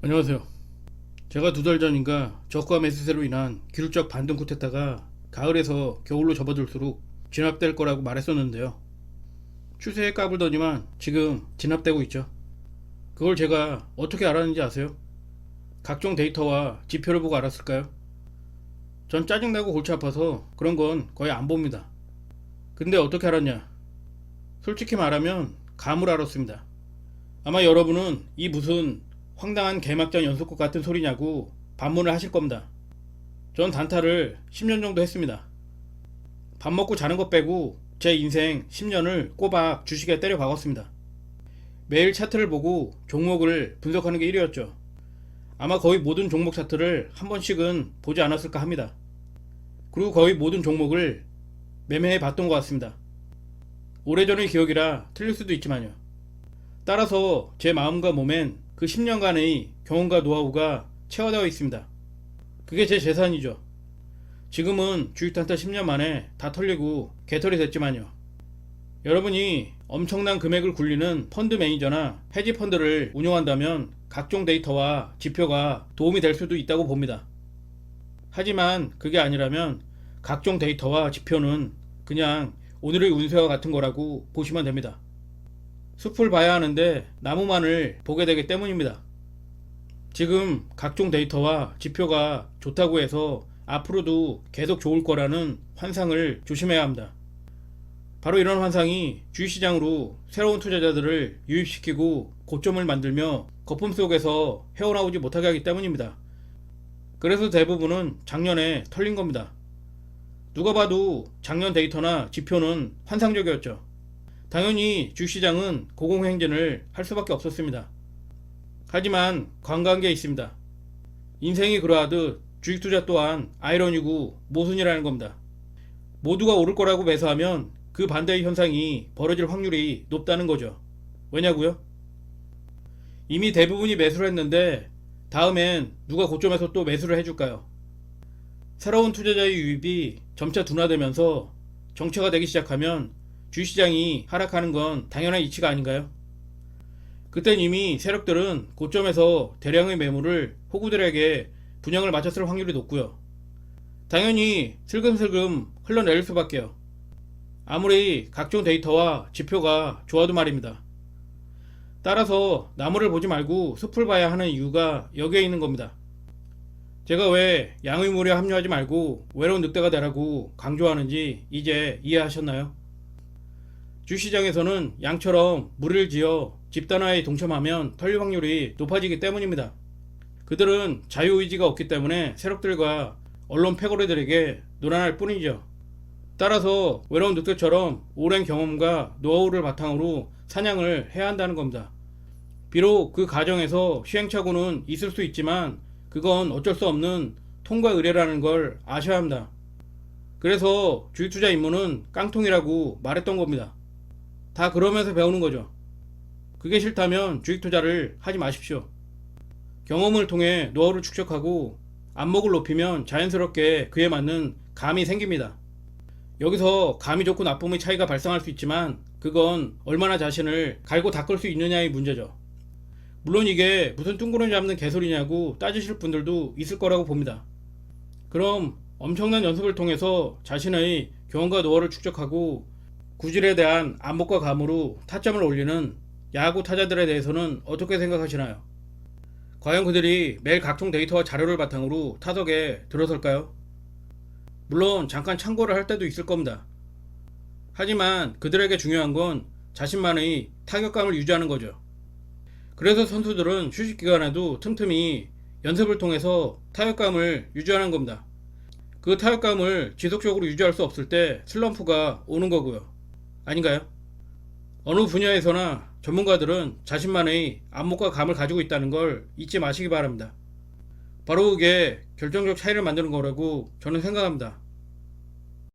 안녕하세요. 제가 2달 전인가 저가 매수세로 인한 기술적 반등 쿠데타가 가을에서 겨울로 접어들수록 진압될 거라고 말했었는데요. 추세에 까불더니만 지금 진압되고 있죠. 그걸 제가 어떻게 알았는지 아세요? 각종 데이터와 지표를 보고 알았을까요? 전 짜증나고 골치 아파서 그런 건 거의 안 봅니다. 근데 어떻게 알았냐? 솔직히 말하면 감을 알았습니다. 아마 여러분은 이 무슨 황당한 개막전 연속극 같은 소리냐고 반문을 하실 겁니다. 전 단타를 10년 정도 했습니다. 밥 먹고 자는 것 빼고 제 인생 10년을 꼬박 주식에 때려 박았습니다. 매일 차트를 보고 종목을 분석하는 게 일이었죠. 아마 거의 모든 종목 차트를 한 번씩은 보지 않았을까 합니다. 그리고 거의 모든 종목을 매매해 봤던 것 같습니다. 오래전의 기억이라 틀릴 수도 있지만요. 따라서 제 마음과 몸엔 그 10년간의 경험과 노하우가 체화되어 있습니다. 그게 제 재산이죠. 지금은 주식단타 10년 만에 다 털리고 개털이 됐지만요. 여러분이 엄청난 금액을 굴리는 펀드 매니저나 헤지 펀드를 운용한다면 각종 데이터와 지표가 도움이 될 수도 있다고 봅니다. 하지만 그게 아니라면 각종 데이터와 지표는 그냥 오늘의 운세와 같은 거라고 보시면 됩니다. 숲을 봐야 하는데 나무만을 보게 되기 때문입니다. 지금 각종 데이터와 지표가 좋다고 해서 앞으로도 계속 좋을 거라는 환상을 조심해야 합니다. 바로 이런 환상이 주식시장으로 새로운 투자자들을 유입시키고 고점을 만들며 거품 속에서 헤어나오지 못하게 하기 때문입니다. 그래서 대부분은 작년에 털린 겁니다. 누가 봐도 작년 데이터나 지표는 환상적이었죠. 당연히 주식시장은 고공행진을 할 수밖에 없었습니다. 하지만 관광한 게 있습니다. 인생이 그러하듯 주식투자 또한 아이러니고 모순이라는 겁니다. 모두가 오를 거라고 매수하면 그 반대의 현상이 벌어질 확률이 높다는 거죠. 왜냐고요? 이미 대부분이 매수를 했는데 다음엔 누가 고점에서 또 매수를 해줄까요? 새로운 투자자의 유입이 점차 둔화되면서 정체가 되기 시작하면 주식시장이 하락하는 건 당연한 이치가 아닌가요? 그땐 이미 세력들은 고점에서 대량의 매물을 호구들에게 분양을 마쳤을 확률이 높고요. 당연히 슬금슬금 흘러내릴 수밖에요. 아무리 각종 데이터와 지표가 좋아도 말입니다. 따라서 나무를 보지 말고 숲을 봐야 하는 이유가 여기에 있는 겁니다. 제가 왜 양의 물에 합류하지 말고 외로운 늑대가 되라고 강조하는지 이제 이해하셨나요? 주시장에서는 양처럼 무리를 지어 집단화에 동참하면 털릴 확률이 높아지기 때문입니다. 그들은 자유의지가 없기 때문에 세력들과 언론 패거리들에게 노란할 뿐이죠. 따라서 외로운 늑대처럼 오랜 경험과 노하우를 바탕으로 사냥을 해야 한다는 겁니다. 비록 그 과정에서 시행착오는 있을 수 있지만 그건 어쩔 수 없는 통과 의례라는 걸 아셔야 합니다. 그래서 주식투자 입문은 깡통이라고 말했던 겁니다. 다 그러면서 배우는 거죠. 그게 싫다면 주식 투자를 하지 마십시오. 경험을 통해 노하우를 축적하고 안목을 높이면 자연스럽게 그에 맞는 감이 생깁니다. 여기서 감이 좋고 나쁨의 차이가 발생할 수 있지만 그건 얼마나 자신을 갈고 닦을 수 있느냐의 문제죠. 물론 이게 무슨 뚱그러니 잡는 개소리냐고 따지실 분들도 있을 거라고 봅니다. 그럼 엄청난 연습을 통해서 자신의 경험과 노하우를 축적하고 구질에 대한 안목과 감으로 타점을 올리는 야구 타자들에 대해서는 어떻게 생각하시나요? 과연 그들이 매일 각종 데이터와 자료를 바탕으로 타석에 들어설까요? 물론 잠깐 참고를 할 때도 있을 겁니다. 하지만 그들에게 중요한 건 자신만의 타격감을 유지하는 거죠. 그래서 선수들은 휴식 기간에도 틈틈이 연습을 통해서 타격감을 유지하는 겁니다. 그 타격감을 지속적으로 유지할 수 없을 때 슬럼프가 오는 거고요. 아닌가요? 어느 분야에서나 전문가들은 자신만의 안목과 감을 가지고 있다는 걸 잊지 마시기 바랍니다. 바로 그게 결정적 차이를 만드는 거라고 저는 생각합니다.